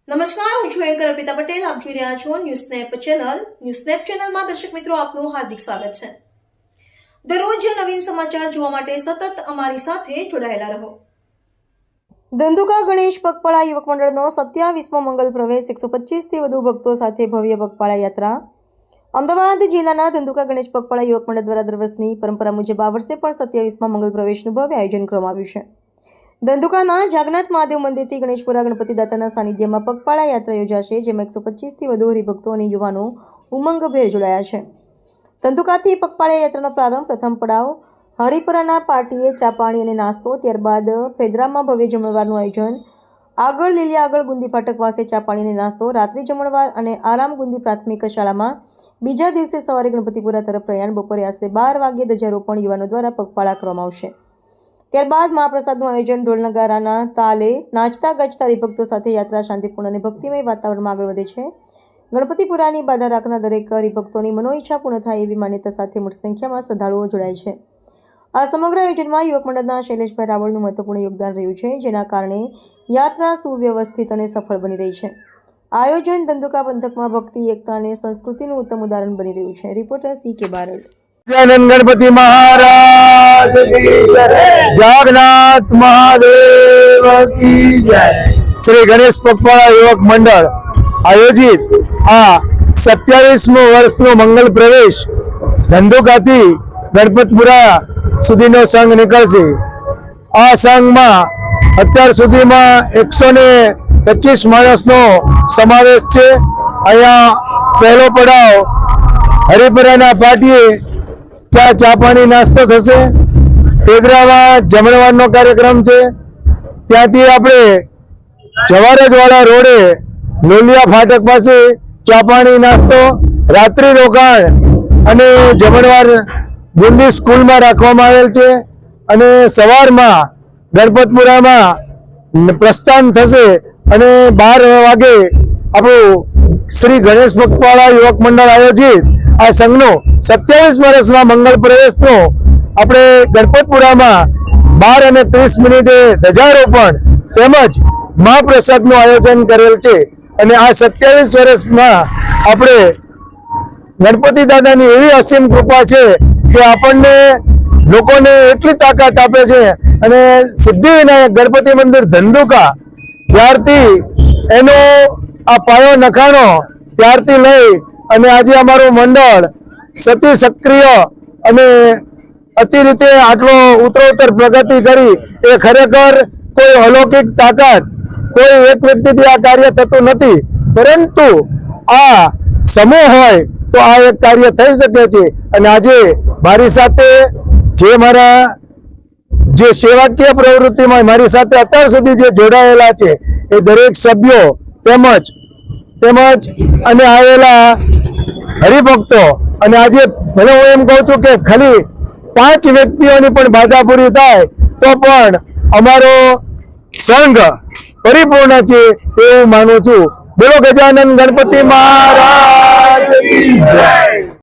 નમસ્કાર, હું છું એન્કર અર્પિતા પટેલ. આપ જોઈ રહ્યા છો ન્યૂઝનેપ ચેનલ. ન્યૂઝનેપ ચેનલમાં દર્શક મિત્રો આપનું હાર્દિક સ્વાગત છે. દરરોજ નવીન સમાચાર જોવા માટે સતત અમારી સાથે જોડાયેલા રહો. ધંધુકા ગણેશ પગપાળા યુવક મંડળનો 27મો મંગલ પ્રવેશ 125થી વધુ ભક્તો સાથે ભવ્ય પગપાળા યાત્રા. અમદાવાદ જિલ્લાના ધંધુકા ગણેશ પગપાળા યુવક મંડળ દ્વારા દર વર્ષની પરંપરા મુજબ આ વર્ષે પણ 27મા મંગલ પ્રવેશનું ભવ્ય આયોજન કરવામાં આવ્યું છે. ધંધુકાના જાગનાથ મહાદેવ મંદિરથી ગણેશપુરા ગણપતિ દાતાના સાનિધ્યમાં પગપાળા યાત્રા યોજાશે, જેમાં 125થી વધુ હરિભક્તો અને યુવાનો ઉમંગભેર જોડાયા છે. ધંધુકાથી પગપાળા યાત્રાનો પ્રારંભ પ્રથમ પડાવ હરિપુરાના પાર્ટીએ ચા પાણી અને નાસ્તો, ત્યારબાદ ફેદરામાં ભવ્ય જમણવારનું આયોજન, આગળ લીલિયા આગળ ગુંદી ફાટક પાસે ચા પાણી અને નાસ્તો, રાત્રિ જમણવાર અને આરામ ગુંદી પ્રાથમિક શાળામાં. બીજા દિવસે સવારે ગણપતિપુરા તરફ પ્રયાણ. બપોરે આશરે 12 વાગ્યે ધ્વજારોપણ યુવાનો દ્વારા પગપાળા કરવામાં આવશે. ત્યારબાદ મહાપ્રસાદનું આયોજન ઢોલ નગારાના તાલે નાચતા ગાજતા હરિભક્તો સાથે યાત્રા શાંતિપૂર્ણ અને ભક્તિમય વાતાવરણમાં આગળ વધે છે. ગણપતિપુરાની બાધા રાખનાર દરેક હરિભક્તોની મનોઈચ્છા પૂર્ણ થાય એવી માન્યતા સાથે મોટી સંખ્યામાં શ્રદ્ધાળુઓ જોડાય છે. આ સમગ્ર આયોજનમાં યુવક મંડળના શૈલેષભાઈ રાવળનું મહત્વપૂર્ણ યોગદાન રહ્યું છે, જેના કારણે યાત્રા સુવ્યવસ્થિત અને સફળ બની રહી છે. આયોજન ધંધુકા પંથકમાં ભક્તિ, એકતા અને સંસ્કૃતિનું ઉત્તમ ઉદાહરણ બની રહ્યું છે. Reporter C.K. બારડ. गणपति महाराज की जय, जागनाथ महादेव की जय। श्री गणेश पगपाळा युवक मंडल आयोजित आ 27મો વર્ષનો મંગલ પ્રવેશ ધંધુકાથી ગણપતપુરા સુધીનો સંઘ નીકળશે. આ સંઘમાં અત્યાર સુધીમાં 125 માણસનો સમાવેશ છે. અહીંયા પહેલો પડાવ હરિપુરાના પાટીએ ચા પાણી નાસ્તો થશે. પેદરામાં જમણવારનો કાર્યક્રમ છે. ત્યાંથી આપણે જવારજવાડા રોડે લોલિયા ફાટક પાસે ચા પાણી નાસ્તો, રાત્રિ રોકાણ અને જમણવાર ગુંદી સ્કૂલમાં રાખવામાં આવેલ છે. અને સવારમાં ગણપતપુરામાં પ્રસ્થાન થશે અને 12 વાગે આપણું શ્રી ગણેશ પગપાળા યુવક મંડળ આયોજિત આ સંઘનો 27 વર્ષના મંગળ પ્રવેશનો આપણે ગણપતપુરામાં 12:30 ધ્વજારોપણ તેમજ મહાપ્રસાદનું આયોજન કરેલ છે. અને આ 27 વર્ષમાં આપણે ગણપતિ દાદાની એવી અસીમ કૃપા છે કે આપણને લોકોને એટલી તાકાત આપે છે. અને સિદ્ધિવિનાયક ગણપતિ મંદિર ધંધુકા ત્યારથી એનો આ પાયો નખાણો ત્યારથી લઈ અને આજે અમારું મંડળ સતી સક્રિય અને અતિ રીતે આટલો ઉત્તરોત્તર પ્રગતિ કરી એ ખરેખર કોઈ અલૌકિક તાકાત કોઈ એક વ્યક્તિથી આ કાર્ય થતું નથી, પરંતુ આ સમૂહ હોય તો આ એક કાર્ય થઈ શકે છે. અને આજે મારી સાથે જે સેવાકીય પ્રવૃત્તિમાં મારી સાથે અત્યાર સુધી જે જોડાયેલા છે એ દરેક સભ્યો તેમજ અને આવેલા હરિભક્તો, અને આજે ભલે હું એમ કહું છું કે ખાલી 5 વ્યક્તિઓની પણ બાધા પૂરી થાય તો પણ અમારો સંઘ પરિપૂર્ણ છે એવું માનું છું. બોલો ગજાનન ગણપતિ મહારાજ કી જય.